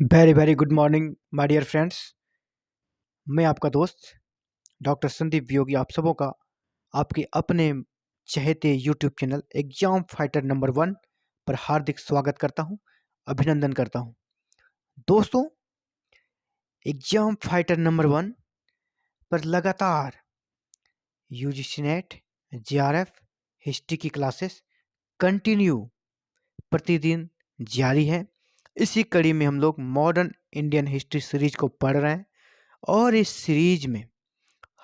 Very very good morning my dear friends. मैं आपका दोस्त डॉक्टर संदीप योगी आप सबों का आपके अपने चहेते YouTube channel exam fighter number 1 पर हार्दिक स्वागत करता हूं, अभिनंदन करता हूं। दोस्तों, एग्जाम फाइटर नंबर 1 पर लगातार यूजीसी नेट, जेआरएफ, हिस्ट्री की क्लासेस कंटिन्यू प्रतिदिन जारी है। इसी कड़ी में हम लोग मॉडर्न इंडियन हिस्ट्री सीरीज को पढ़ रहे हैं और इस सीरीज में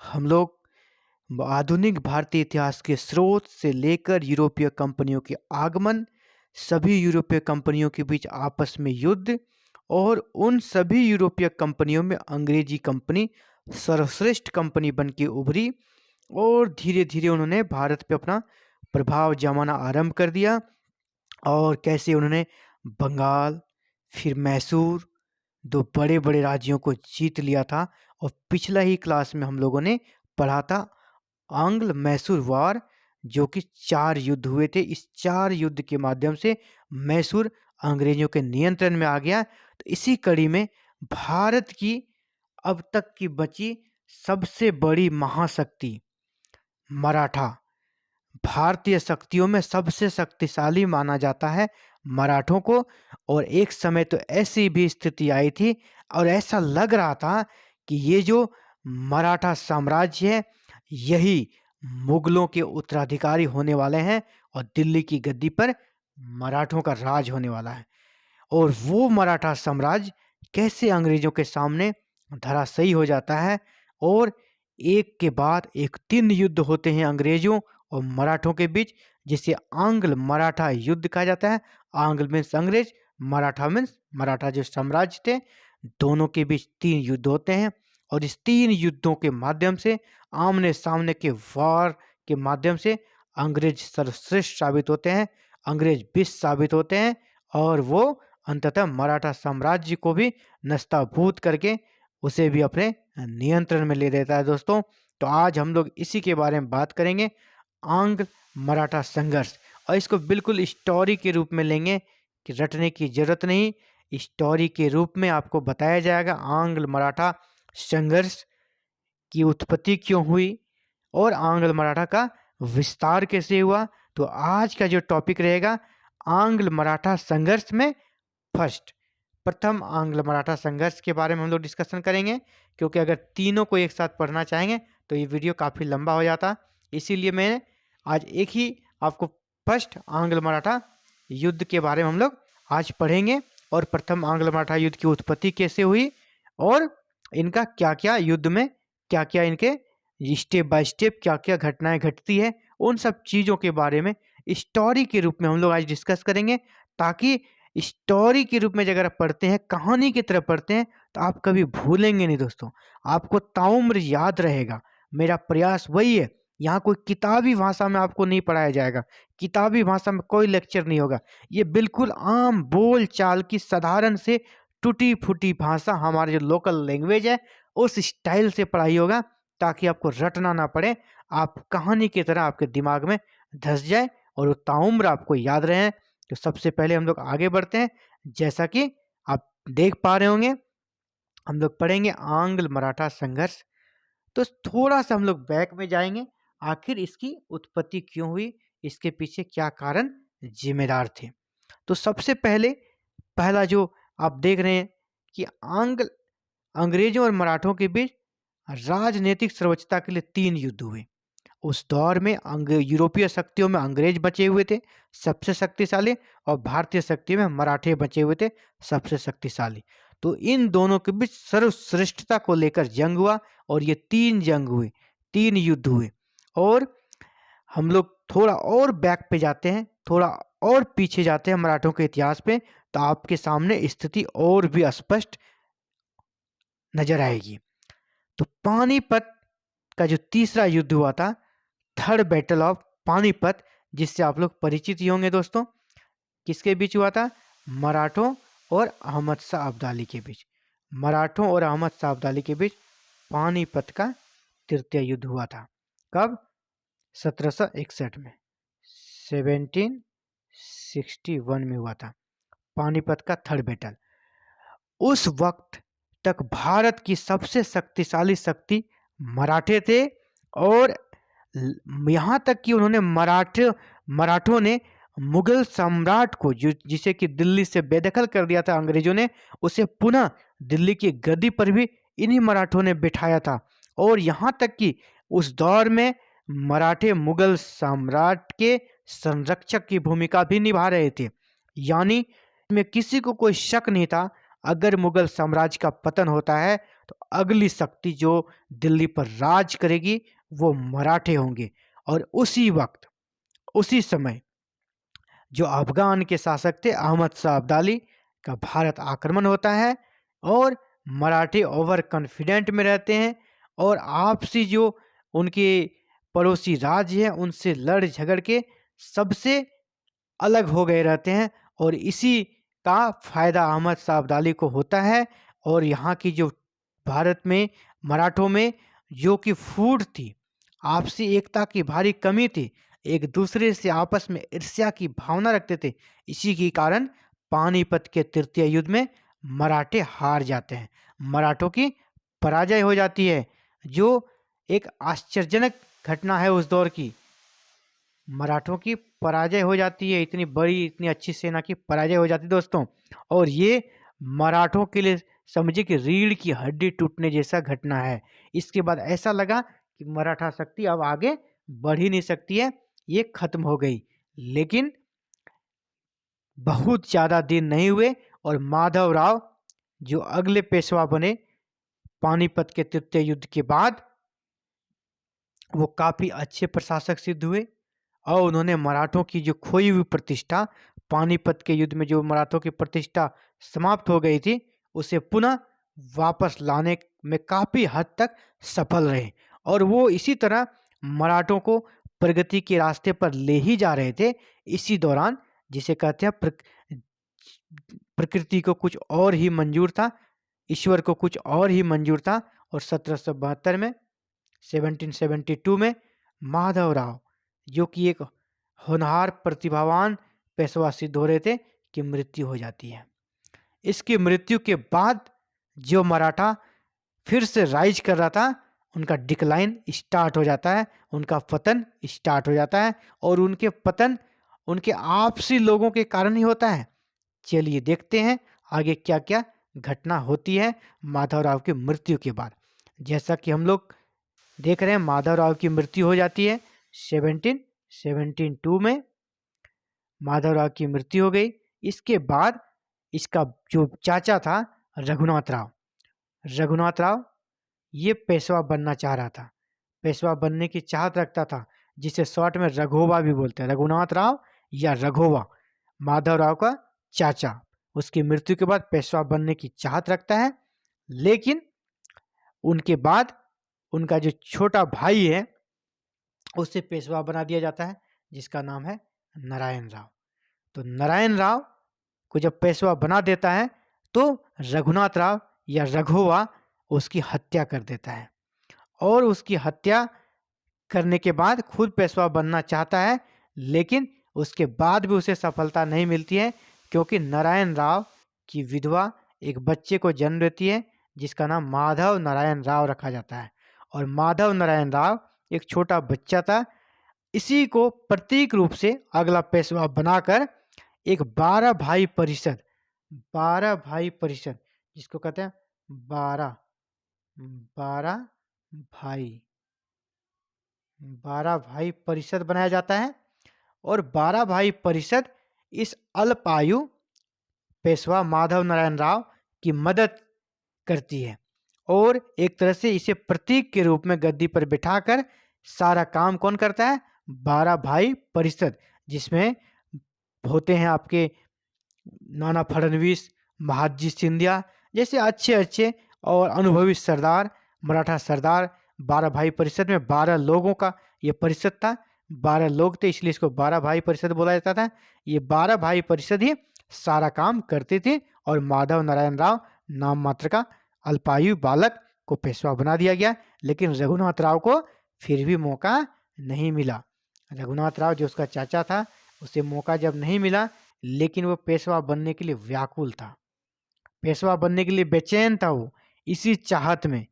हम लोग आधुनिक भारतीय इतिहास के स्रोत से लेकर यूरोपीय कंपनियों के आगमन, सभी यूरोपीय कंपनियों के बीच आपस में युद्ध और उन सभी यूरोपीय कंपनियों में अंग्रेजी कंपनी सर्वश्रेष्ठ कंपनी बन के उभरी और धीरे धीरे उन्होंने भारत पे अपना प्रभाव जमाना आरंभ कर दिया। और कैसे उन्होंने बंगाल, फिर मैसूर, दो बड़े बड़े राज्यों को जीत लिया था। और पिछला ही क्लास में हम लोगों ने पढ़ा था आंग्ल मैसूर वार, जो कि 4 युद्ध हुए थे। इस 4 युद्ध के माध्यम से मैसूर अंग्रेजों के नियंत्रण में आ गया। तो इसी कड़ी में भारत की अब तक की बची सबसे बड़ी महाशक्ति मराठा, भारतीय शक्तियों में सबसे शक्तिशाली माना जाता है मराठों को। और एक समय तो ऐसी भी स्थिति आई थी और ऐसा लग रहा था कि ये जो मराठा साम्राज्य है यही मुगलों के उत्तराधिकारी होने वाले हैं और दिल्ली की गद्दी पर मराठों का राज होने वाला है। और वो मराठा साम्राज्य कैसे अंग्रेजों के सामने धराशायी हो जाता है और एक के बाद एक 3 युद्ध होते हैं अंग्रेजों और मराठों के बीच, जिसे आंग्ल मराठा युद्ध कहा जाता है। आंग्ल मीन्स अंग्रेज, मराठा मीन्स मराठा जो साम्राज्य थे। दोनों के बीच 3 युद्ध होते हैं और इस 3 युद्धों के माध्यम से, आमने सामने के वार के माध्यम से अंग्रेज सर्वश्रेष्ठ साबित होते हैं, अंग्रेज विष साबित होते हैं और वो अंततः मराठा साम्राज्य को भी नस्ताभूत करके उसे भी अपने नियंत्रण में ले लेता है। दोस्तों, तो आज हम लोग इसी के बारे में बात करेंगे, आंग्ल मराठा संघर्ष। और इसको बिल्कुल स्टोरी के रूप में लेंगे कि रटने की जरूरत नहीं। स्टोरी के रूप में आपको बताया जाएगा आंग्ल मराठा संघर्ष की उत्पत्ति क्यों हुई और आंग्ल मराठा का विस्तार कैसे हुआ। तो आज का जो टॉपिक रहेगा आंग्ल मराठा संघर्ष में फर्स्ट, प्रथम आंग्ल मराठा संघर्ष के बारे में हम लोग डिस्कशन करेंगे। क्योंकि अगर तीनों को एक साथ पढ़ना चाहेंगे तो ये वीडियो काफ़ी लंबा हो जाता, इसीलिए मैंने आज एक ही आपको फर्स्ट आंग्ल मराठा युद्ध के बारे में हम लोग आज पढ़ेंगे और प्रथम आंग्ल मराठा युद्ध की उत्पत्ति कैसे हुई और इनका क्या क्या युद्ध में क्या क्या इनके स्टेप बाय स्टेप क्या क्या घटनाएं घटती है, उन सब चीज़ों के बारे में स्टोरी के रूप में हम लोग आज डिस्कस करेंगे। ताकि स्टोरी के रूप में अगर आप पढ़ते हैं, कहानी की तरह पढ़ते हैं, तो आप कभी भूलेंगे नहीं दोस्तों, आपको ताउम्र याद रहेगा। मेरा प्रयास वही है। यहाँ कोई किताबी भाषा में आपको नहीं पढ़ाया जाएगा, किताबी भाषा में कोई लेक्चर नहीं होगा। ये बिल्कुल आम बोल चाल की साधारण से टूटी फूटी भाषा, हमारे जो लोकल लैंग्वेज है उस स्टाइल से पढ़ाई होगा, ताकि आपको रटना ना पड़े, आप कहानी की तरह आपके दिमाग में धस जाए और वो ताउम्र आपको याद रहे। तो सबसे पहले हम लोग आगे बढ़ते हैं। जैसा कि आप देख पा रहे होंगे, हम लोग पढ़ेंगे आंग्ल मराठा संघर्ष। तो थोड़ा सा हम लोग बैक में जाएंगे, आखिर इसकी उत्पत्ति क्यों हुई, इसके पीछे क्या कारण जिम्मेदार थे। तो सबसे पहले पहला जो आप देख रहे हैं कि अंग्रेजों और मराठों के बीच राजनीतिक सर्वोच्चता के लिए 3 युद्ध हुए। उस दौर में यूरोपीय शक्तियों में अंग्रेज बचे हुए थे सबसे शक्तिशाली, और भारतीय शक्ति में मराठे बचे हुए थे सबसे शक्तिशाली। तो इन दोनों के बीच सर्वश्रेष्ठता को लेकर जंग हुआ और ये 3 जंग हुए, 3 युद्ध हुए। और हम लोग थोड़ा और बैक पे जाते हैं, थोड़ा और पीछे जाते हैं मराठों के इतिहास पे, तो आपके सामने स्थिति और भी स्पष्ट नजर आएगी। तो पानीपत का जो तीसरा युद्ध हुआ था, थर्ड बैटल ऑफ पानीपत, जिससे आप लोग परिचित ही होंगे दोस्तों, किसके बीच हुआ था? मराठों और अहमद शाह अब्दाली के बीच। मराठों और अहमद शाह अब्दाली के बीच पानीपत का तृतीय युद्ध हुआ था। कब? 1761 में, 1761 में हुआ था पानीपत का थर्ड बैटल। उस वक्त तक भारत की सबसे शक्तिशाली शक्ति मराठे थे। और यहाँ तक कि उन्होंने मराठों ने मुगल सम्राट को, जो जिसे कि दिल्ली से बेदखल कर दिया था अंग्रेजों ने, उसे पुनः दिल्ली की गद्दी पर भी इन्हीं मराठों ने बिठाया था। और यहाँ तक कि उस दौर में मराठे मुगल सम्राट के संरक्षक की भूमिका भी निभा रहे थे। यानी में किसी को कोई शक नहीं था, अगर मुगल साम्राज्य का पतन होता है तो अगली शक्ति जो दिल्ली पर राज करेगी वो मराठे होंगे। और उसी वक्त, उसी समय जो अफगान के शासक थे अहमद शाह अब्दाली का भारत आक्रमण होता है और मराठे ओवर कॉन्फिडेंट में रहते हैं और आपसी जो उनके पड़ोसी राज्य हैं उनसे लड़ झगड़ के सबसे अलग हो गए रहते हैं। और इसी का फायदा अहमद शाह अब्दाली को होता है। और यहाँ की जो भारत में मराठों में जो कि फूट थी, आपसी एकता की भारी कमी थी, एक दूसरे से आपस में ईर्ष्या की भावना रखते थे। इसी के कारण पानीपत के तृतीय युद्ध में मराठे हार जाते हैं, मराठों की पराजय हो जाती है, जो एक आश्चर्यजनक घटना है उस दौर की। मराठों की पराजय हो जाती है, इतनी बड़ी इतनी अच्छी सेना की पराजय हो जाती है दोस्तों। और ये मराठों के लिए समझिए कि रीढ़ की हड्डी टूटने जैसा घटना है। इसके बाद ऐसा लगा कि मराठा शक्ति अब आगे बढ़ ही नहीं सकती है, ये खत्म हो गई। लेकिन बहुत ज़्यादा दिन नहीं हुए और माधवराव जो अगले पेशवा बने पानीपत के तृतीय युद्ध के बाद, वो काफ़ी अच्छे प्रशासक सिद्ध हुए और उन्होंने मराठों की जो खोई हुई प्रतिष्ठा, पानीपत के युद्ध में जो मराठों की प्रतिष्ठा समाप्त हो गई थी, उसे पुनः वापस लाने में काफ़ी हद तक सफल रहे। और वो इसी तरह मराठों को प्रगति के रास्ते पर ले ही जा रहे थे। इसी दौरान जिसे कहते हैं प्रकृति को कुछ और ही मंजूर था, ईश्वर को कुछ और ही मंजूर था। और 1772 में 1772 में माधवराव जो कि एक होनहार प्रतिभावान पेशवा सिद्ध हो रहे थे कि मृत्यु हो जाती है। इसकी मृत्यु के बाद जो मराठा फिर से राइज कर रहा था, उनका डिक्लाइन स्टार्ट हो जाता है, उनका पतन स्टार्ट हो जाता है। और उनके पतन उनके आपसी लोगों के कारण ही होता है। चलिए देखते हैं आगे क्या क्या घटना होती है माधवराव की मृत्यु के बाद। जैसा कि हम लोग देख रहे हैं, माधवराव की मृत्यु हो जाती है 1772 में माधवराव की मृत्यु हो गई। इसके बाद इसका जो चाचा था रघुनाथ राव ये पेशवा बनना चाह रहा था, पेशवा बनने की चाहत रखता था, जिसे शॉर्ट में रघोबा भी बोलते हैं, रघुनाथ राव या रघोबा, माधवराव का चाचा। उसकी मृत्यु के बाद पेशवा बनने की चाहत रखता है। लेकिन उनके बाद उनका जो छोटा भाई है उसे पेशवा बना दिया जाता है, जिसका नाम है नारायण राव। तो नारायण राव को जब पेशवा बना देता है तो रघुनाथ राव या रघोवा उसकी हत्या कर देता है। और उसकी हत्या करने के बाद खुद पेशवा बनना चाहता है, लेकिन उसके बाद भी उसे सफलता नहीं मिलती है, क्योंकि नारायण राव की विधवा एक बच्चे को जन्म देती है जिसका नाम माधव नारायण राव रखा जाता है। और माधव नारायण राव एक छोटा बच्चा था। इसी को प्रतीक रूप से अगला पेशवा बनाकर एक 12 भाई परिषद जिसको कहते हैं 12 भाई 12 भाई परिषद बनाया जाता है। और 12 भाई परिषद इस अल्पायु पेशवा माधव नारायण राव की मदद करती है और एक तरह से इसे प्रतीक के रूप में गद्दी पर बिठाकर सारा काम कौन करता है? 12 भाई परिषद, जिसमें होते हैं आपके नाना फडणवीस, महादजी सिंधिया जैसे अच्छे अच्छे और अनुभवी सरदार, मराठा सरदार। 12 भाई परिषद में 12 लोगों का ये परिषद था, 12 लोग थे, इसलिए इसको 12 भाई परिषद बोला जाता था। ये 12 भाई परिषद ही सारा काम करते थे और माधव नारायण राव नाम मात्र का अल्पायु बालक को पेशवा बना दिया गया। लेकिन रघुनाथ राव को फिर भी मौका नहीं मिला। रघुनाथ राव जो उसका चाचा था, उसे मौका जब नहीं मिला, लेकिन वो पेशवा बनने के लिए व्याकुल था, पेशवा बनने के लिए बेचैन था वो। इसी चाहत में,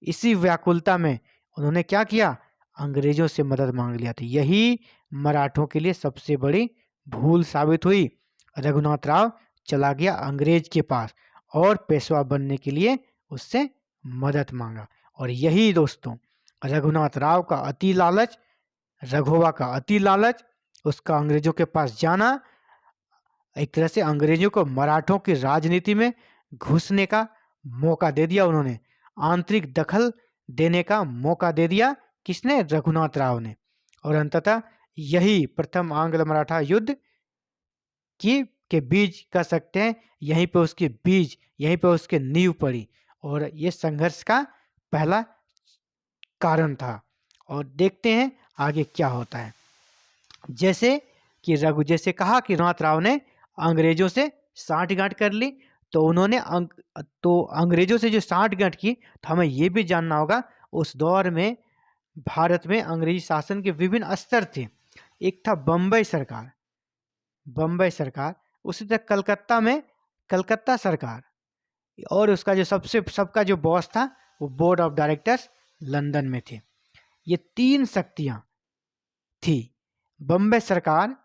इसी व्याकुलता में उन्होंने क्या किया, अंग्रेजों से मदद मांग लिया था। यही मराठों के लिए सबसे बड़ी भूल साबित हुई। रघुनाथ राव चला गया अंग्रेज के पास और पेशवा बनने के लिए उससे मदद मांगा। और यही दोस्तों रघुनाथ राव का अति लालच, रघोवा का अति लालच, उसका अंग्रेजों के पास जाना, एक तरह से अंग्रेजों को मराठों की राजनीति में घुसने का मौका दे दिया उन्होंने, आंतरिक दखल देने का मौका दे दिया। किसने? रघुनाथ राव ने। और अंततः यही प्रथम आंग्ल मराठा युद्ध के बीज कह सकते हैं, यहीं पे उसके बीज, यहीं पे उसके नींव पड़ी और ये संघर्ष का पहला कारण था। और देखते हैं आगे क्या होता है। जैसे कहा कि रघुनाथ राव ने अंग्रेजों से साठगांठ कर ली, तो उन्होंने अंग्रेजों से जो साठगांठ की, तो हमें ये भी जानना होगा उस दौर में भारत में अंग्रेजी शासन के विभिन्न स्तर थे। एक था बम्बई सरकार, उसी तरह कलकत्ता में कलकत्ता सरकार, और उसका जो सबका जो बॉस था वो बोर्ड ऑफ डायरेक्टर्स लंदन में थे। ये तीन शक्तियां थी। बम्बई सरकार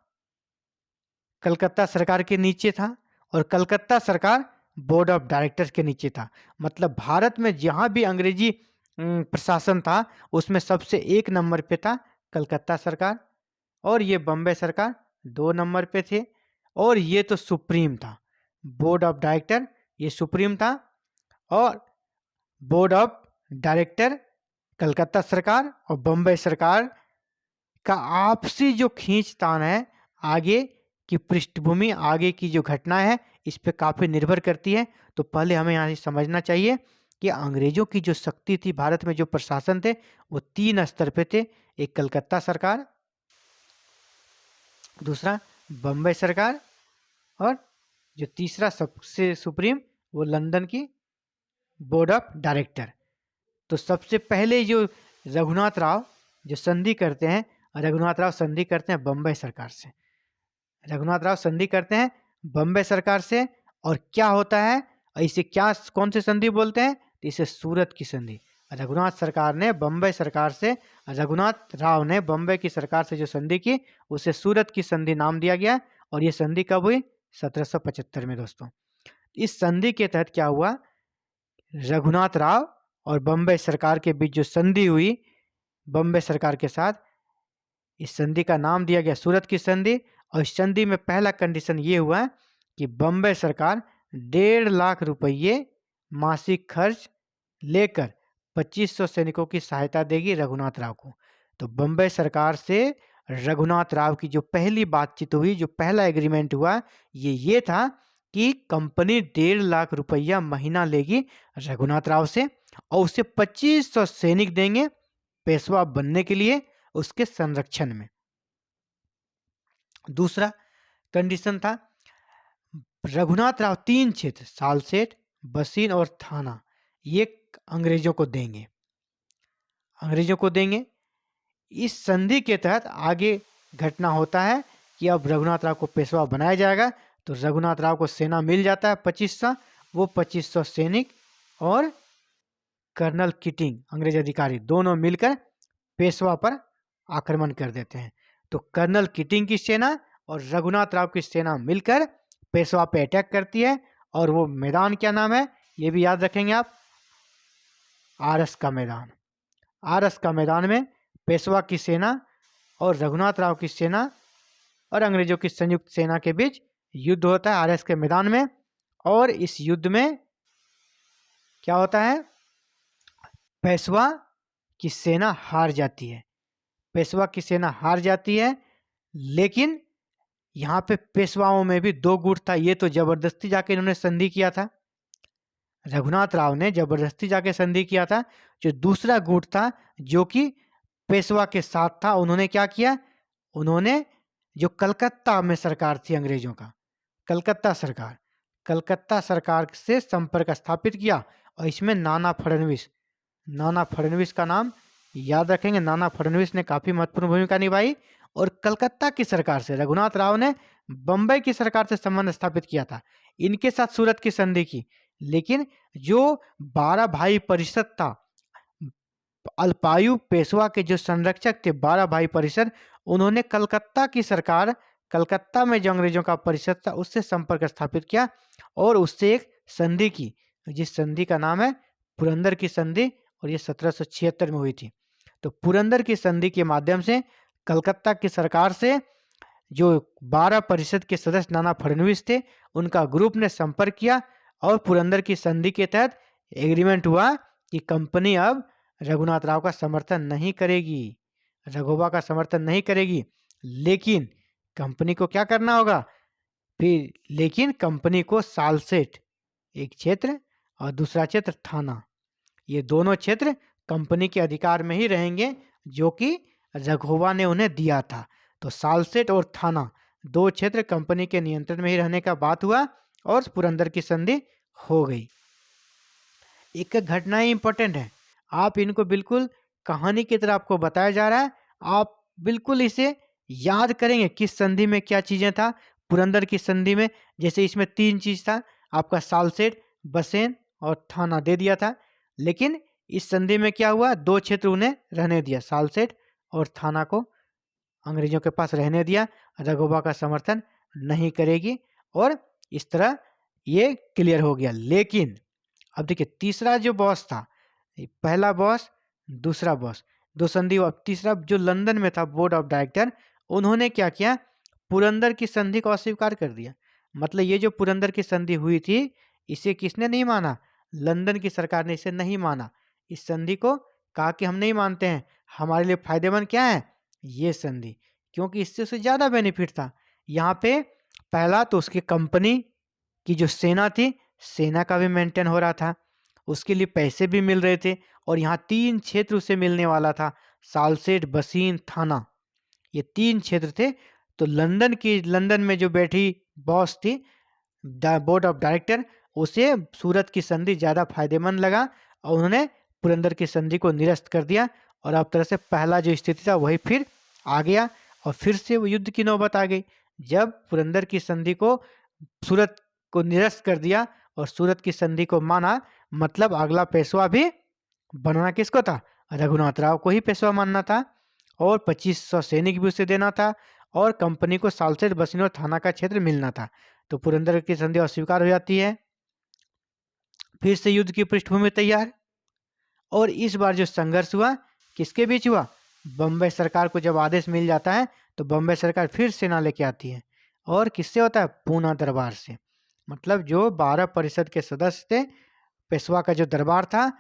कलकत्ता सरकार के नीचे था और कलकत्ता सरकार बोर्ड ऑफ डायरेक्टर्स के नीचे था। मतलब भारत में जहाँ भी अंग्रेजी प्रशासन था उसमें सबसे 1 नंबर पे था कलकत्ता सरकार, और ये बम्बई सरकार 2 नंबर पे थे, और ये तो सुप्रीम था। बोर्ड ऑफ डायरेक्टर ये सुप्रीम था, और बोर्ड ऑफ डायरेक्टर कलकत्ता सरकार और बम्बई सरकार का आपसी जो खींचतान है, आगे की पृष्ठभूमि, आगे की जो घटना है, इस पे काफ़ी निर्भर करती है। तो पहले हमें यहाँ से समझना चाहिए कि अंग्रेजों की जो शक्ति थी भारत में, जो प्रशासन थे, वो 3 स्तर पे थे। एक कलकत्ता सरकार, दूसरा बम्बई सरकार, और जो तीसरा सबसे सुप्रीम वो लंदन की बोर्ड ऑफ डायरेक्टर। तो सबसे पहले जो रघुनाथ राव जो संधि करते हैं, रघुनाथ राव संधि करते हैं बम्बई सरकार से। रघुनाथ राव संधि करते हैं बम्बई सरकार से, और क्या होता है इसे, कौन सी संधि बोलते हैं? तो इसे सूरत की संधि। रघुनाथ सरकार ने बम्बई सरकार से, रघुनाथ राव ने बम्बई की सरकार से जो संधि की, उसे सूरत की संधि नाम दिया गया। और ये संधि कब हुई? 1775 में दोस्तों। इस संधि के तहत क्या हुआ, रघुनाथ राव और बम्बई सरकार के बीच जो संधि हुई बम्बई सरकार के साथ, इस संधि का नाम दिया गया सूरत की संधि। और इस संधि में पहला कंडीशन ये हुआ कि बम्बई सरकार 1.5 लाख रुपये मासिक खर्च लेकर 2500 सैनिकों की सहायता देगी रघुनाथ राव को। तो बम्बई सरकार से रघुनाथ राव की जो पहली बातचीत हुई, जो पहला एग्रीमेंट हुआ, ये था कि कंपनी 1.5 लाख रुपया महीना लेगी रघुनाथ राव से, और उसे 2500 सैनिक देंगे पेशवा बनने के लिए, उसके संरक्षण में। दूसरा कंडीशन था, रघुनाथ राव 3 क्षेत्र सालसेट, बसीन और थाना, ये अंग्रेजों को देंगे। इस संधि के तहत आगे घटना होता है कि अब रघुनाथ राव को पेशवा बनाया जाएगा। तो रघुनाथ राव को सेना मिल जाता है 2500, वो 2500 सैनिक और कर्नल किटिंग अंग्रेज अधिकारी दोनों मिलकर पेशवा पर आक्रमण कर देते हैं। तो कर्नल किटिंग की सेना और रघुनाथ राव की सेना मिलकर पेशवा पे अटैक करती है, और वो मैदान क्या नाम है ये भी याद रखेंगे आप, आरस का मैदान। आरस का मैदान में पेशवा की सेना और रघुनाथ राव की सेना और अंग्रेजों की संयुक्त सेना के बीच युद्ध होता है आरएस के मैदान में। और इस युद्ध में क्या होता है, पेशवा की सेना हार जाती है। लेकिन यहाँ पे पेशवाओं में भी 2 गुट था। ये तो जबरदस्ती जाके इन्होंने संधि किया था, रघुनाथ राव ने जबरदस्ती जाके संधि किया था। जो दूसरा गुट था जो कि पेशवा के साथ था, उन्होंने क्या किया, उन्होंने जो कलकत्ता में सरकार थी अंग्रेजों का, कलकत्ता सरकार से संपर्क स्थापित किया। और इसमें नाना फडणवीस का नाम याद रखेंगे। नाना फडणवीस ने काफ़ी महत्वपूर्ण भूमिका निभाई। और कलकत्ता की सरकार से रघुनाथ राव ने बम्बई की सरकार से संबंध स्थापित किया था, इनके साथ सूरत की संधि की। लेकिन जो 12 भाई परिषद था, अल्पायु पेशवा के जो संरक्षक थे 12 भाई परिषद, उन्होंने कलकत्ता की सरकार, कलकत्ता में जो अंग्रेजों का परिषद था उससे संपर्क स्थापित किया और उससे एक संधि की, जिस संधि का नाम है पुरंदर की संधि, और ये 1776 में हुई थी। तो पुरंदर की संधि के माध्यम से कलकत्ता की सरकार से जो 12 परिषद के सदस्य नाना फडणवीस थे उनका ग्रुप ने संपर्क किया और पुरंदर की संधि के तहत एग्रीमेंट हुआ कि कंपनी अब रघुनाथ राव का समर्थन नहीं करेगी, रघोबा का समर्थन नहीं करेगी। लेकिन कंपनी को क्या करना होगा फिर, लेकिन कंपनी को सालसेट एक क्षेत्र और दूसरा क्षेत्र थाना, ये दोनों क्षेत्र कंपनी के अधिकार में ही रहेंगे जो कि रघोबा ने उन्हें दिया था। तो सालसेट और थाना दो क्षेत्र कंपनी के नियंत्रण में ही रहने का बात हुआ और पुरंदर की संधि हो गई। एक घटना ही इंपॉर्टेंट है, आप इनको बिल्कुल कहानी की तरह आपको बताया जा रहा है, आप बिल्कुल इसे याद करेंगे किस संधि में क्या चीजें था। पुरंदर की संधि में जैसे इसमें 3 चीज था, आपका सालसेट, बसेन और थाना दे दिया था। लेकिन इस संधि में क्या हुआ, 2 क्षेत्र उन्हें रहने दिया, सालसेट और थाना को अंग्रेजों के पास रहने दिया, रघोबा का समर्थन नहीं करेगी, और इस तरह ये क्लियर हो गया। लेकिन अब देखिए तीसरा जो बॉस था, पहला बॉस दूसरा बॉस, दो संधि, अब तीसरा जो लंदन में था बोर्ड ऑफ डायरेक्टर, उन्होंने क्या किया, पुरंदर की संधि को अस्वीकार कर दिया। मतलब ये जो पुरंदर की संधि हुई थी इसे किसने नहीं माना, लंदन की सरकार ने इसे नहीं माना। इस संधि को कहा कि हम नहीं मानते हैं, हमारे लिए फायदेमंद क्या है ये संधि, क्योंकि इससे उसे ज्यादा बेनिफिट था। यहाँ पे पहला तो उसकी कंपनी की जो सेना थी, सेना का भी मेंटेन हो रहा था, उसके लिए पैसे भी मिल रहे थे, और यहाँ 3 क्षेत्र उसे मिलने वाला था, सालसेट, बसीन, थाना, ये 3 क्षेत्र थे। तो लंदन में जो बैठी बॉस थी बोर्ड ऑफ डायरेक्टर, उसे सूरत की संधि ज़्यादा फायदेमंद लगा और उन्होंने पुरंदर की संधि को निरस्त कर दिया। और अब तरह से पहला जो स्थिति था वही फिर आ गया और फिर से वो युद्ध की नौबत आ गई। जब पुरंदर की संधि को सूरत को निरस्त कर दिया और सूरत की संधि को माना, मतलब अगला पेशवा भी बनना किसको था, रघुनाथ राव को ही पेशवा मानना था, और 2500 सैनिक भी उसे देना था, और कंपनी को सालसेट, बसीन और थाना का क्षेत्र मिलना था। तो पुरंदर की संधि अस्वीकार हो जाती है। फिर से युद्ध की पृष्ठभूमि तैयार, और इस बार जो संघर्ष हुआ किसके बीच हुआ, बम्बई सरकार को जब आदेश मिल जाता है तो बम्बई सरकार फिर सेना लेके आती है, और किससे होता है, पूना दरबार से। मतलब जो 12 परिषद के सदस्य थे, पेशवा का जो दरबार था,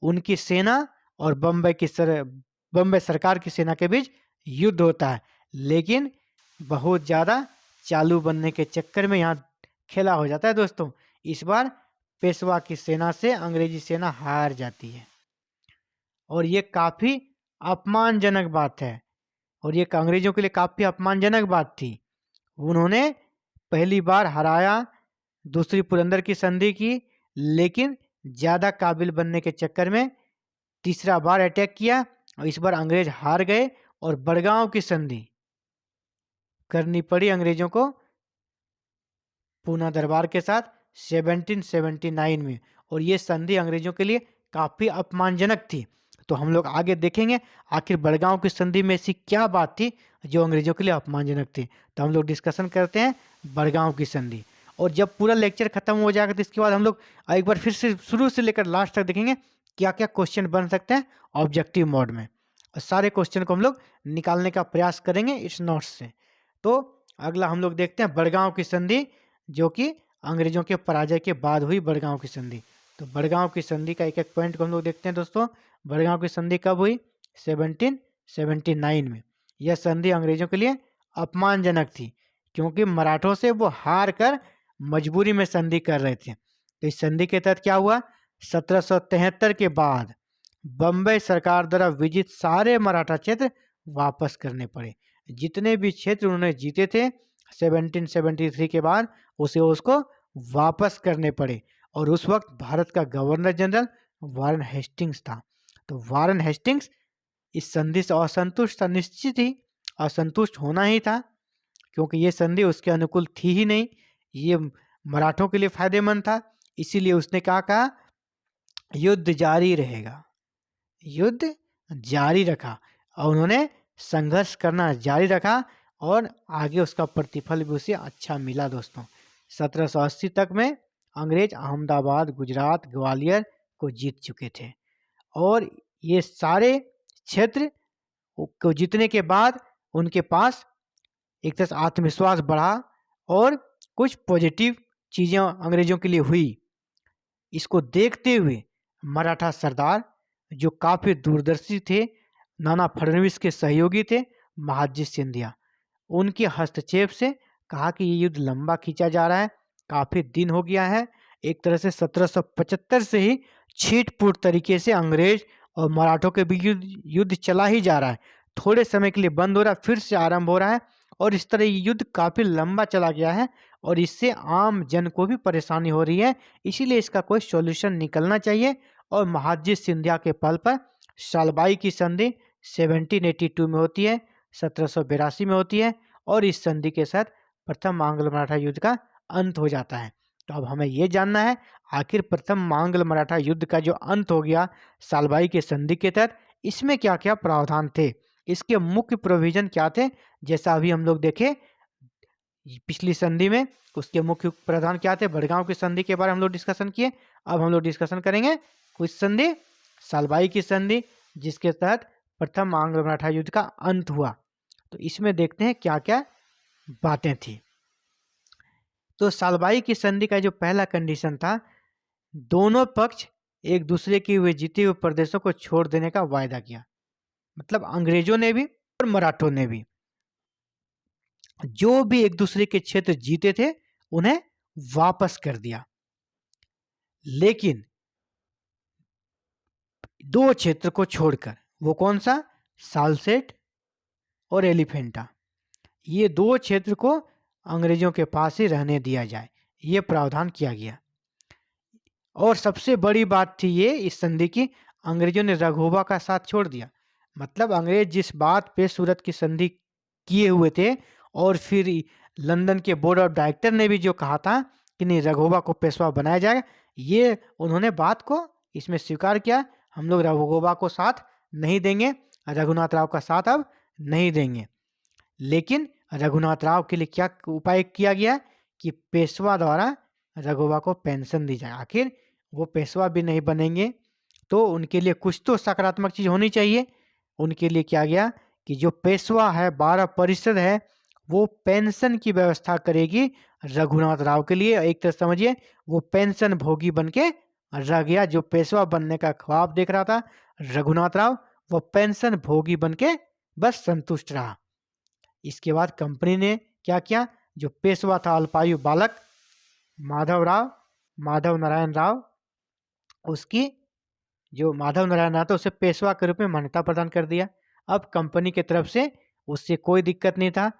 उनकी सेना और बम्बई सरकार की सेना के बीच युद्ध होता है। लेकिन बहुत ज़्यादा चालू बनने के चक्कर में यहाँ खेला हो जाता है दोस्तों। इस बार पेशवा की सेना से अंग्रेजी सेना हार जाती है, और ये काफ़ी अपमानजनक बात है, और ये अंग्रेजों के लिए काफ़ी अपमानजनक बात थी। उन्होंने पहली बार हराया, दूसरी पुरंदर की संधि की, लेकिन ज़्यादा काबिल बनने के चक्कर में तीसरा बार अटैक किया, और इस बार अंग्रेज हार गए और बड़गांव की संधि करनी पड़ी अंग्रेजों को पूना दरबार के साथ 1779 में। और ये संधि अंग्रेजों के लिए काफ़ी अपमानजनक थी। तो हम लोग आगे देखेंगे आखिर बड़गांव की संधि में ऐसी क्या बात थी जो अंग्रेजों के लिए अपमानजनक थी। तो हम लोग डिस्कशन करते हैं बड़गांव की संधि, और जब पूरा लेक्चर खत्म हो जाएगा तो इसके बाद हम लोग एक बार फिर से शुरू से लेकर लास्ट तक देखेंगे क्या क्या क्वेश्चन बन सकते हैं ऑब्जेक्टिव मोड में, और सारे क्वेश्चन को हम लोग निकालने का प्रयास करेंगे इस नोट्स से। तो अगला हम लोग देखते हैं बड़गांव की संधि, जो कि अंग्रेजों के पराजय के बाद हुई बड़गांव की संधि। तो बड़गांव की संधि का एक एक पॉइंट को हम लोग देखते हैं दोस्तों। बड़गांव की संधि कब हुई, 1779 में। यह संधि अंग्रेजों के लिए अपमानजनक थी, क्योंकि मराठों से वो हार कर मजबूरी में संधि कर रहे थे। तो इस संधि के तहत क्या हुआ, 1773 के बाद बम्बई सरकार द्वारा विजित सारे मराठा क्षेत्र वापस करने पड़े। जितने भी क्षेत्र उन्होंने जीते थे 1773 के बाद उसको वापस करने पड़े। और उस वक्त भारत का गवर्नर जनरल वारन हेस्टिंग्स था। तो वारन हेस्टिंग्स इस संधि से असंतुष्ट था, निश्चित ही असंतुष्ट होना ही था, क्योंकि ये संधि उसके अनुकूल थी ही नहीं। ये मराठों के लिए फायदेमंद था, इसीलिए उसने क्या कहा, युद्ध जारी रहेगा, युद्ध जारी रखा और उन्होंने संघर्ष करना जारी रखा और आगे उसका प्रतिफल भी उसे अच्छा मिला दोस्तों। 1780 तक में अंग्रेज अहमदाबाद, गुजरात, ग्वालियर को जीत चुके थे और ये सारे क्षेत्र को जीतने के बाद उनके पास एक तरह से आत्मविश्वास बढ़ा और कुछ पॉजिटिव चीज़ें अंग्रेजों के लिए हुई। इसको देखते हुए मराठा सरदार जो काफ़ी दूरदर्शी थे, नाना फडणवीस के सहयोगी थे, महादजी सिंधिया, उनके हस्तक्षेप से कहा कि ये युद्ध लंबा खींचा जा रहा है, काफ़ी दिन हो गया है। एक तरह से 1775 से ही छीट-फूट तरीके से अंग्रेज और मराठों के बीच युद्ध चला ही जा रहा है। थोड़े समय के लिए बंद हो रहा है, फिर से आरंभ हो रहा है और इस तरह ये युद्ध काफ़ी लंबा चला गया है और इससे आम जन को भी परेशानी हो रही है। इसीलिए इसका कोई सॉल्यूशन निकलना चाहिए और महादजी सिंधिया के पल पर सालबाई की संधि 1782 में होती है, 1782 में होती है और इस संधि के साथ प्रथम आंग्ल मराठा युद्ध का अंत हो जाता है। तो अब हमें ये जानना है आखिर प्रथम आंग्ल मराठा युद्ध का जो अंत हो गया सालबाई के संधि के तहत, इसमें क्या क्या प्रावधान थे, इसके मुख्य प्रोविजन क्या थे। जैसा अभी हम लोग देखे पिछली संधि में उसके मुख्य प्रावधान क्या थे, बड़गांव की संधि के बारे में हम लोग डिस्कशन किए। अब हम लोग डिस्कशन करेंगे कुछ संधि, सालबाई की संधि जिसके तहत प्रथम आंग्ल मराठा युद्ध का अंत हुआ। तो इसमें देखते हैं क्या क्या बातें थी। तो सालबाई की संधि का जो पहला कंडीशन था, दोनों पक्ष एक दूसरे के हुए जीते हुए प्रदेशों को छोड़ देने का वायदा किया। मतलब अंग्रेजों ने भी और मराठों ने भी जो भी एक दूसरे के क्षेत्र जीते थे उन्हें वापस कर दिया। लेकिन दो क्षेत्र को छोड़कर, वो कौन सा, सालसेट और एलिफेंटा, ये दो क्षेत्र को अंग्रेजों के पास ही रहने दिया जाए, ये प्रावधान किया गया। और सबसे बड़ी बात थी ये इस संधि की, अंग्रेजों ने रघोबा का साथ छोड़ दिया। मतलब अंग्रेज जिस बात पे सूरत की संधि किए हुए थे और फिर लंदन के बोर्ड ऑफ डायरेक्टर ने भी जो कहा था कि नहीं रघोबा को पेशवा बनाया जाएगा, ये उन्होंने बात को इसमें स्वीकार किया। हम लोग रघोबा को साथ नहीं देंगे, रघुनाथ राव का साथ अब नहीं देंगे। लेकिन रघुनाथ राव के लिए क्या उपाय किया गया कि पेशवा द्वारा रघुबा को पेंशन दी जाए। आखिर वो पेशवा भी नहीं बनेंगे तो उनके लिए कुछ तो सकारात्मक चीज़ होनी चाहिए। उनके लिए क्या गया कि जो पेशवा है 12 परिषद है वो पेंशन की व्यवस्था करेगी रघुनाथ राव के लिए। एक तरह समझिए वो पेंशन भोगी बन के रह गया। जो पेशवा बनने का ख्वाब देख रहा था रघुनाथ राव, वो पेंशन भोगी बन के बस संतुष्ट रहा। इसके बाद कंपनी ने क्या किया, जो पेशवा था अल्पायु बालक माधव नारायण राव, उसकी जो माधव नारायण राव था उसे पेशवा के रूप में मान्यता प्रदान कर दिया। अब कंपनी की तरफ से उससे कोई दिक्कत नहीं था।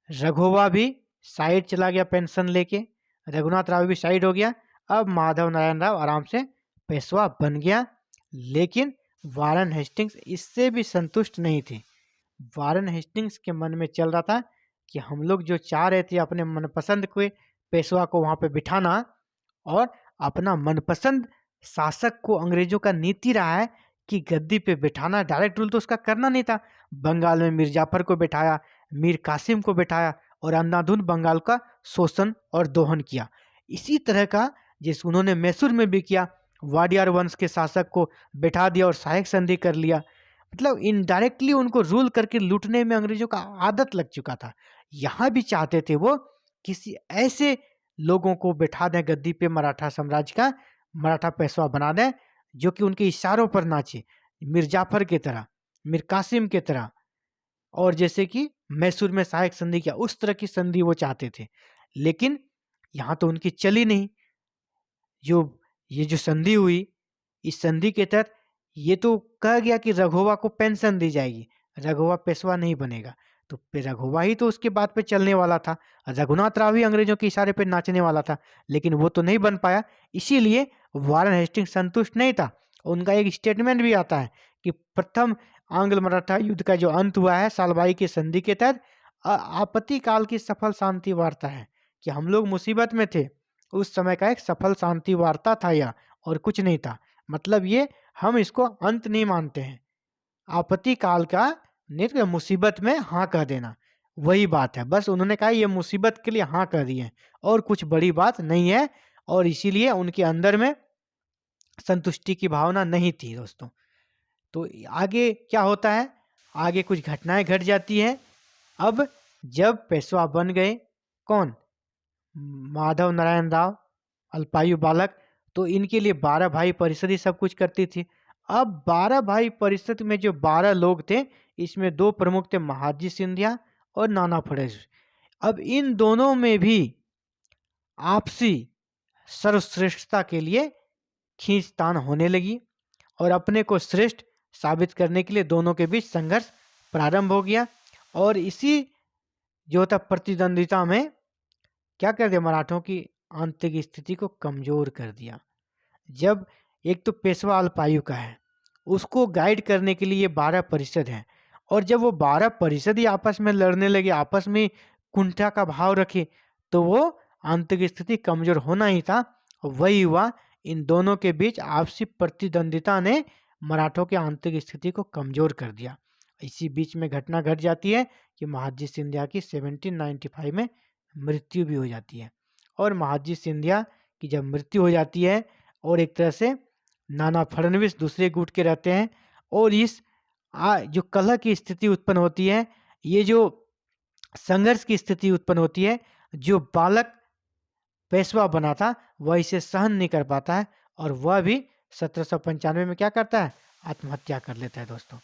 रघोबा भी साइड चला गया पेंशन लेके, रघुनाथ राव भी साइड हो गया। अब माधव नारायण राव आराम से पेशवा बन गया। लेकिन वारन हेस्टिंग्स इससे भी संतुष्ट नहीं थे। वारन हेस्टिंग्स के मन में चल रहा था कि हम लोग जो चाह रहे थे अपने मनपसंद के पेशवा को वहाँ पे बिठाना और अपना मनपसंद शासक को, अंग्रेजों का नीति रहा है कि गद्दी पे बिठाना, डायरेक्ट रूल तो उसका करना नहीं था। बंगाल में मीर जाफर को बिठाया, मीर कासिम को बिठाया और अंधाधुंध बंगाल का शोषण और दोहन किया। इसी तरह का जिस उन्होंने मैसूर में भी किया, वाडियार वंश के शासक को बैठा दिया और सहायक संधि कर लिया। मतलब इनडायरेक्टली उनको रूल करके लूटने में अंग्रेजों का आदत लग चुका था। यहाँ भी चाहते थे वो किसी ऐसे लोगों को बैठा दें गद्दी पे, मराठा साम्राज्य का मराठा पेशवा बना दें जो कि उनके इशारों पर नाचे, मीर जाफर की तरह, मीर कासिम की तरह, और जैसे कि मैसूर में सहायक संधि किया उस तरह की संधि वो चाहते थे। लेकिन यहाँ तो उनकी चली नहीं। ये जो संधि हुई, इस संधि के तहत ये तो कहा गया कि रघोबा को पेंशन दी जाएगी, रघोबा पेशवा नहीं बनेगा। तो फिर रघोबा ही तो उसके बाद पे चलने वाला था, रघुनाथ राव ही अंग्रेजों के इशारे पे नाचने वाला था, लेकिन वो तो नहीं बन पाया। इसीलिए वारन हेस्टिंग्स संतुष्ट नहीं था। उनका एक स्टेटमेंट भी आता है कि प्रथम आंग्ल मराठा युद्ध का जो अंत हुआ है सालबाई की संधि के तहत आपत्ति काल की सफल शांति वार्ता है कि हम लोग मुसीबत में थे, उस समय का एक सफल शांति वार्ता था यह, और कुछ नहीं था। मतलब ये हम इसको अंत नहीं मानते हैं। आपत्ति काल का नित्य मुसीबत में हाँ कह देना, वही बात है। बस उन्होंने कहा ये मुसीबत के लिए हाँ कह दिए, और कुछ बड़ी बात नहीं है, और इसीलिए उनके अंदर में संतुष्टि की भावना नहीं थी दोस्तों। तो आगे क्या होता है, आगे कुछ घटनाएं घट जाती हैं। अब जब पेशवा बन गए कौन, माधव नारायण राव, अल्पायु बालक, तो इनके लिए 12 भाई परिषद ही सब कुछ करती थी। अब 12 भाई परिषद में जो 12 लोग थे, इसमें 2 प्रमुख थे, महादजी सिंधिया और नाना फडणवीस। अब इन दोनों में भी आपसी सर्वश्रेष्ठता के लिए खींचतान होने लगी, और अपने को श्रेष्ठ साबित करने के लिए दोनों के बीच संघर्ष प्रारंभ हो गया। और इसी जो था प्रतिद्वंदिता में क्या कर दिया, मराठों की आंतरिक स्थिति को कमजोर कर दिया। जब एक तो पेशवा अल्पायु का है, उसको गाइड करने के लिए 12 परिषद हैं, और जब वो 12 परिषद ही आपस में लड़ने लगे, आपस में कुंठा का भाव रखे, तो वो आंतरिक स्थिति कमजोर होना ही था। वही हुआ, इन दोनों के बीच आपसी प्रतिद्वंदिता ने मराठों की आंतरिक स्थिति को कमजोर कर दिया। इसी बीच में घटना घट जाती है कि महादजी सिंधिया की 1795 में मृत्यु भी हो जाती है। और महादजी सिंधिया की जब मृत्यु हो जाती है, और एक तरह से नाना फडणवीस दूसरे गुट के रहते हैं, और इस जो कलह की स्थिति उत्पन्न होती है, ये जो संघर्ष की स्थिति उत्पन्न होती है, जो बालक पेशवा बना था वह इसे सहन नहीं कर पाता है, और वह भी 1795 में क्या करता है, आत्महत्या कर लेता है दोस्तों,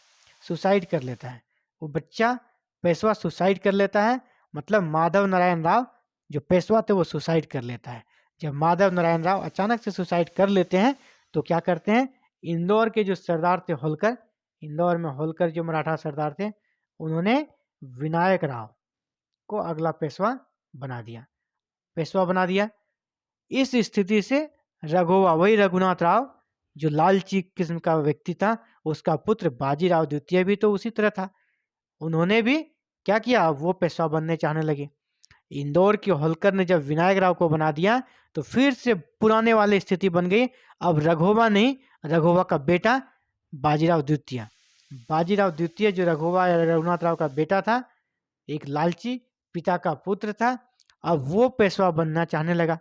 सुसाइड कर लेता है। वो बच्चा पेशवा सुसाइड कर लेता है, मतलब माधव नारायण राव जो पेशवा थे वो सुसाइड कर लेता है। जब माधव नारायण राव अचानक से सुसाइड कर लेते हैं, तो क्या करते हैं, इंदौर के जो सरदार थे होलकर, इंदौर में होलकर जो मराठा सरदार थे, उन्होंने विनायक राव को अगला पेशवा बना दिया, पेशवा बना दिया। इस स्थिति से रघुवा, वही रघुनाथ राव जो लालची किस्म का व्यक्ति था, उसका पुत्र बाजीराव द्वितीय भी तो उसी तरह था। उन्होंने भी क्या किया, वो पेशवा बनने चाहने लगे। इंदौर के होलकर ने जब विनायक राव को बना दिया, तो फिर से पुराने वाली स्थिति बन गई। अब रघुवा नहीं, रघुवा का बेटा बाजीराव द्वितीय, बाजीराव द्वितीय जो रघुवा रघुनाथ राव का बेटा था, एक लालची पिता का पुत्र था, अब वो पेशवा बनना चाहने लगा।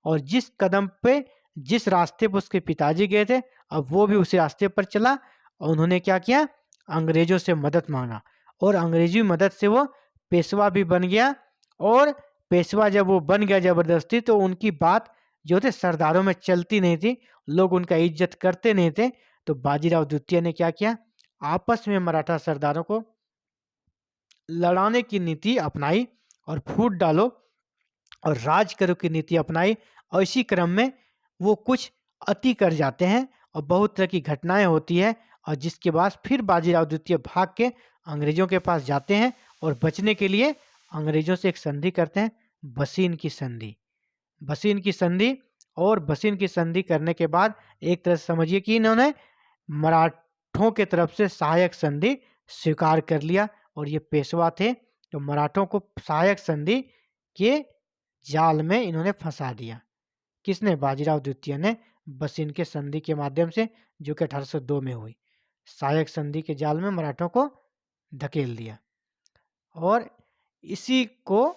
और जिस कदम पे, जिस रास्ते पर उसके पिताजी गए थे, अब वो भी उसी रास्ते पर चला, और उन्होंने क्या किया, अंग्रेजों से मदद मांगा, और अंग्रेजी मदद से वो पेशवा भी बन गया। और पेशवा जब वो बन गया जबरदस्ती, तो उनकी बात जो थे सरदारों में चलती नहीं थी, लोग उनका इज्जत करते नहीं थे। तो बाजीराव द्वितीय ने क्या किया, आपस में मराठा सरदारों को लड़ाने की नीति अपनाई, और फूट डालो और राज करो की नीति अपनाई। और इसी क्रम में वो कुछ अति कर जाते हैं, और बहुत तरह की घटनाएं होती है, और जिसके बाद फिर बाजीराव द्वितीय भाग के अंग्रेजों के पास जाते हैं, और बचने के लिए अंग्रेजों से एक संधि करते हैं, बसीन की संधि, बसीन की संधि। और बसीन की संधि करने के बाद एक तरह से समझिए कि इन्होंने मराठों के तरफ से सहायक संधि स्वीकार कर लिया, और ये पेशवा थे, तो मराठों को सहायक संधि के जाल में इन्होंने फंसा दिया। किसने, बाजीराव द्वितीय ने, बसीन के संधि के माध्यम से, जो कि 1802 में हुई। सहायक संधि के जाल में मराठों को धकेल दिया। और इसी को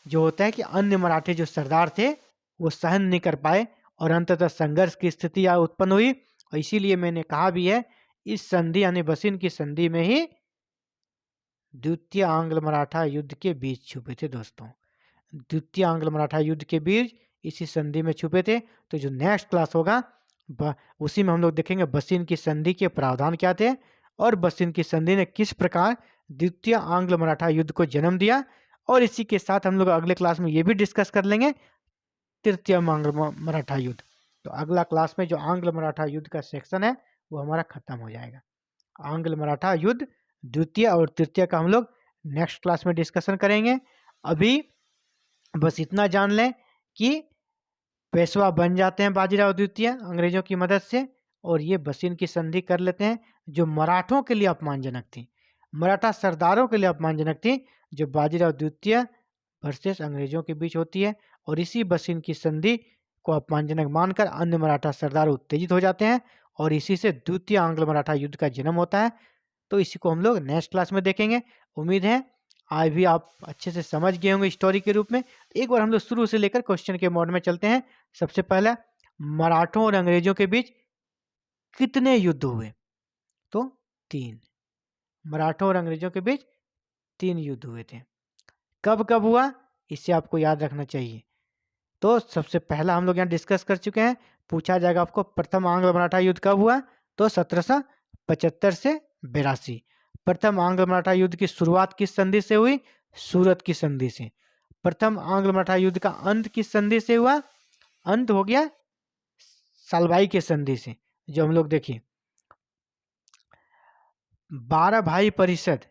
जो होता है कि अन्य मराठे जो सरदार थे वो सहन नहीं कर पाए, और अंततः संघर्ष की स्थिति उत्पन्न हुई। और इसीलिए मैंने कहा भी है, इस संधि यानी बसीन की संधि में ही द्वितीय आंग्ल मराठा युद्ध के बीच छुपे थे दोस्तों। द्वितीय आंग्ल मराठा युद्ध के बीच इसी संधि में छुपे थे। तो जो नेक्स्ट क्लास होगा उसी में हम लोग देखेंगे बसीन की संधि के प्रावधान क्या थे, और बसीन की संधि ने किस प्रकार द्वितीय आंग्ल मराठा युद्ध को जन्म दिया। और इसी के साथ हम लोग अगले क्लास में ये भी डिस्कस कर लेंगे तृतीय आंग्ल मराठा युद्ध। तो अगला क्लास में जो आंग्ल मराठा युद्ध का सेक्शन है वो हमारा खत्म हो जाएगा। आंग्ल मराठा युद्ध द्वितीय और तृतीय का हम लोग नेक्स्ट क्लास में डिस्कशन करेंगे। अभी बस इतना जान लें कि पेशवा बन जाते हैं बाजीराव द्वितीय अंग्रेजों की मदद से, और ये बसीन की संधि कर लेते हैं, जो मराठों के लिए अपमानजनक थी, मराठा सरदारों के लिए अपमानजनक थी, जो बाजीराव द्वितीय वर्सेस अंग्रेजों के बीच होती है। और इसी बसीन की संधि को अपमानजनक मानकर अन्य मराठा सरदार उत्तेजित हो जाते हैं और इसी से द्वितीय आंग्ल मराठा युद्ध का जन्म होता है। तो इसी को हम लोग नेक्स्ट क्लास में देखेंगे। उम्मीद है आज भी आप अच्छे से समझ गए होंगे स्टोरी के रूप में। एक बार हम लोग शुरू से लेकर क्वेश्चन के मोड में चलते हैं। सबसे पहला, मराठों और अंग्रेजों के बीच कितने युद्ध हुए? तो 3। मराठों और अंग्रेजों के बीच 3 युद्ध हुए थे। कब कब हुआ, इसे आपको याद रखना चाहिए। तो सबसे पहला हम लोग यहाँ डिस्कस कर चुके हैं। पूछा जाएगा आपको प्रथम आंग्ल मराठा युद्ध कब हुआ? तो 1775 से 82। प्रथम आंग्ल मराठा युद्ध की शुरुआत किस संधि से हुई? सूरत की संधि से। प्रथम आंग्ल मराठा युद्ध का अंत किस संधि से हुआ? अंत हो गया सलवाई के संधि से। जो हम लोग देखिए 12 भाई परिषद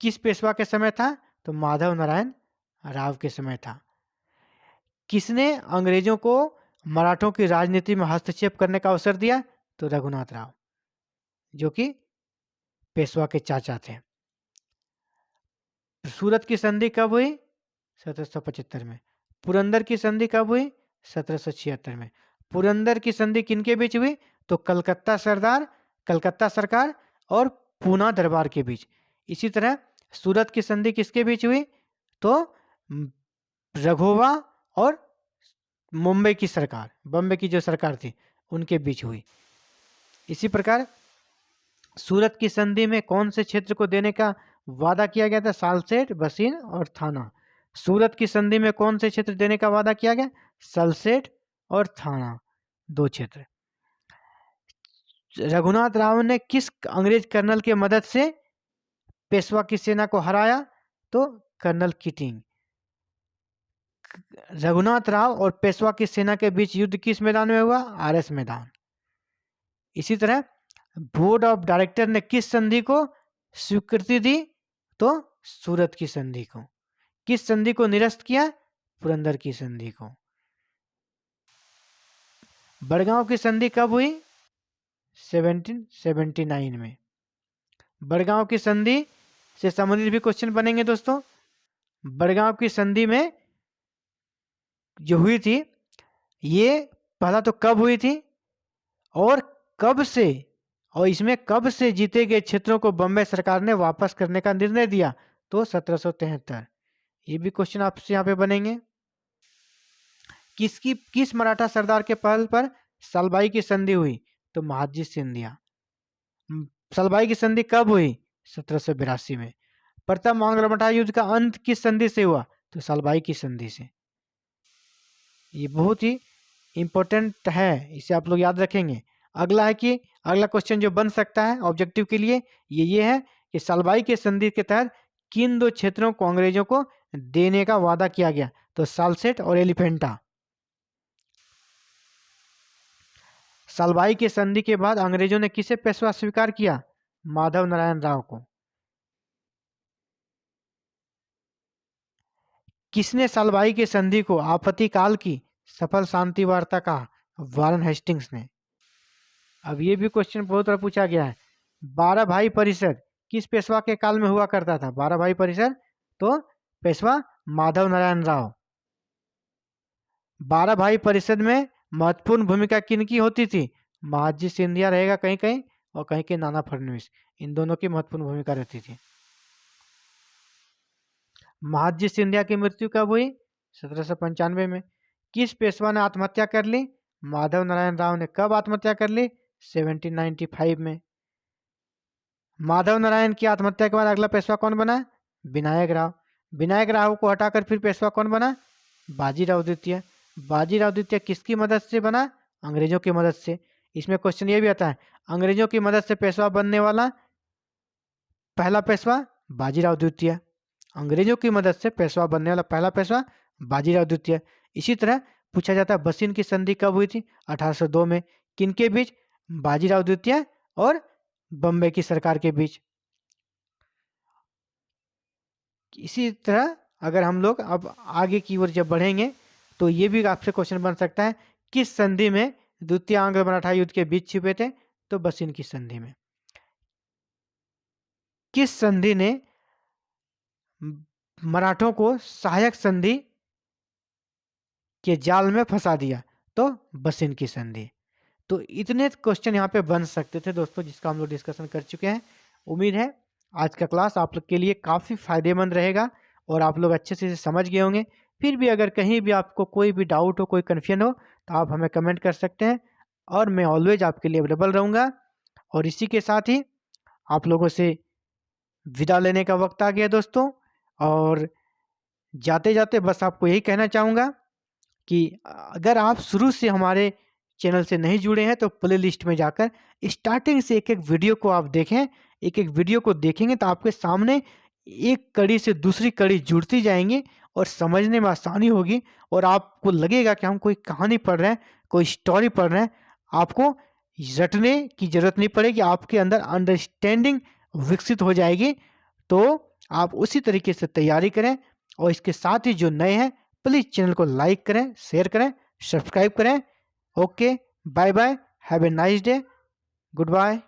किस पेशवा के समय था? तो माधव नारायण राव के समय था। किसने अंग्रेजों को मराठों की राजनीति में हस्तक्षेप करने का अवसर दिया? तो रघुनाथ राव, जो कि पेशवा के चाचा थे। सूरत की संधि कब हुई? 1775 में। पुरंदर की संधि कब हुई? 1776 में। पुरंदर की संधि किनके बीच हुई? तो कलकत्ता सरकार और पूना दरबार के बीच। इसी तरह सूरत की संधि किसके बीच हुई? तो रघोवा और मुंबई की सरकार, बम्बई की जो सरकार थी, उनके बीच हुई। इसी प्रकार सूरत की संधि में कौन से क्षेत्र को देने का वादा किया गया था? सालसेट, बसीन और थाना। सूरत की संधि में कौन से क्षेत्र देने का वादा किया गया? सलसेट और थाना, 2 क्षेत्र। रघुनाथ राव ने किस अंग्रेज कर्नल के मदद से पेशवा की सेना को हराया? तो कर्नल कीटिंग। रघुनाथ राव और पेशवा की सेना के बीच युद्ध किस मैदान में हुआ? आरएस मैदान। इसी तरह बोर्ड ऑफ डायरेक्टर ने किस संधि को स्वीकृति दी? तो सूरत की संधि को। किस संधि को निरस्त किया? पुरंदर की संधि को। बड़गांव की संधि कब हुई? 1779 में। बड़गांव की संधि से संबंधित भी क्वेश्चन बनेंगे दोस्तों। बड़गांव की संधि में जो हुई थी, ये पहला तो कब हुई थी और कब से, और इसमें कब से जीते गए क्षेत्रों को बम्बई सरकार ने वापस करने का निर्णय दिया? तो 1773। ये भी क्वेश्चन आपसे यहाँ पे बनेंगे। किस मराठा सरदार के पहल पर सलबाई की संधि हुई? तो महादजी सिंधिया। सलबाई की संधि कब हुई? 1782 में। प्रथम आंग्ल मराठा युद्ध का अंत किस संधि से हुआ? तो सलबाई की संधि से। ये बहुत ही इंपॉर्टेंट है, इसे आप लोग याद रखेंगे। अगला है कि अगला क्वेश्चन जो बन सकता है ऑब्जेक्टिव के लिए, ये है कि सलबाई के संधि के तहत किन 2 क्षेत्रों को अंग्रेजों को देने का वादा किया गया? तो सालसेट और एलिफेंटा। सलबाई की संधि के बाद अंग्रेजों ने किसे पेशवा स्वीकार किया? माधव नारायण राव को। किसने सलबाई की संधि को आपत्तिकाल की सफल शांति वार्ता कहा? वारन हेस्टिंग्स ने। अब ये भी क्वेश्चन बहुत बार पूछा गया है। 12 भाई परिषद किस पेशवा के काल में हुआ करता था? 12 भाई परिषद तो पेशवा माधव नारायण राव। 12 भाई परिषद में महत्वपूर्ण भूमिका किनकी होती थी? महादजी सिंधिया रहेगा कहीं कहीं और कहीं कहीं नाना फडणवीस। इन दोनों की महत्वपूर्ण भूमिका रहती थी। महादजी सिंधिया की मृत्यु कब हुई? 1795 में। किस पेशवा ने आत्महत्या कर ली? माधव नारायण राव ने। कब आत्महत्या कर ली? 1795 में। माधव नारायण की आत्महत्या के बाद अगला पेशवा कौन बना? विनायक राव। विनायक राव को हटाकर फिर पेशवा कौन बना? बाजीराव द्वितीय। बाजीराव द्वितीय किसकी मदद से बना? अंग्रेजों की मदद से। इसमें क्वेश्चन ये भी आता है, अंग्रेजों की मदद से पेशवा बनने वाला पहला पेशवा बाजीराव द्वितीय। अंग्रेजों की मदद से पेशवा बनने वाला पहला पेशवा बाजीराव द्वितीय। इसी तरह पूछा जाता है बसीन की संधि कब हुई थी? 1802 में। किनके बीच? बाजीराव द्वितीय और बम्बई की सरकार के बीच। इसी तरह अगर हम लोग अब आगे की ओर जब बढ़ेंगे तो ये भी आपसे क्वेश्चन बन सकता है, किस संधि में द्वितीय आंग्ल मराठा युद्ध के बीच छिपे थे? तो बसीन की संधि में। किस संधि ने मराठों को सहायक संधि के जाल में फंसा दिया तो बस इनकी संधि। तो इतने क्वेश्चन यहाँ पे बन सकते थे दोस्तों, जिसका हम लोग डिस्कशन कर चुके हैं। उम्मीद है आज का क्लास आप लोग के लिए काफ़ी फायदेमंद रहेगा और आप लोग अच्छे से इसे समझ गए होंगे। फिर भी अगर कहीं भी आपको कोई भी डाउट हो, कोई कन्फ्यूजन हो, तो आप हमें कमेंट कर सकते हैं और मैं ऑलवेज आपके लिए अवेलेबल रहूँगा। और इसी के साथ ही आप लोगों से विदा लेने का वक्त आ गया दोस्तों। और जाते जाते बस आपको यही कहना चाहूँगा कि अगर आप शुरू से हमारे चैनल से नहीं जुड़े हैं तो प्लेलिस्ट में जाकर स्टार्टिंग से एक एक वीडियो को आप देखें। एक एक वीडियो को देखेंगे तो आपके सामने एक कड़ी से दूसरी कड़ी जुड़ती जाएंगी और समझने में आसानी होगी और आपको लगेगा कि हम कोई कहानी पढ़ रहे हैं, कोई स्टोरी पढ़ रहे हैं। आपको रटने की ज़रूरत नहीं पड़ेगी, आपके अंदर अंडरस्टैंडिंग विकसित हो जाएगी। तो आप उसी तरीके से तैयारी करें। और इसके साथ ही जो नए हैं प्लीज़ चैनल को लाइक करें, शेयर करें, सब्सक्राइब करें। Okay, bye bye, have a nice day, good bye.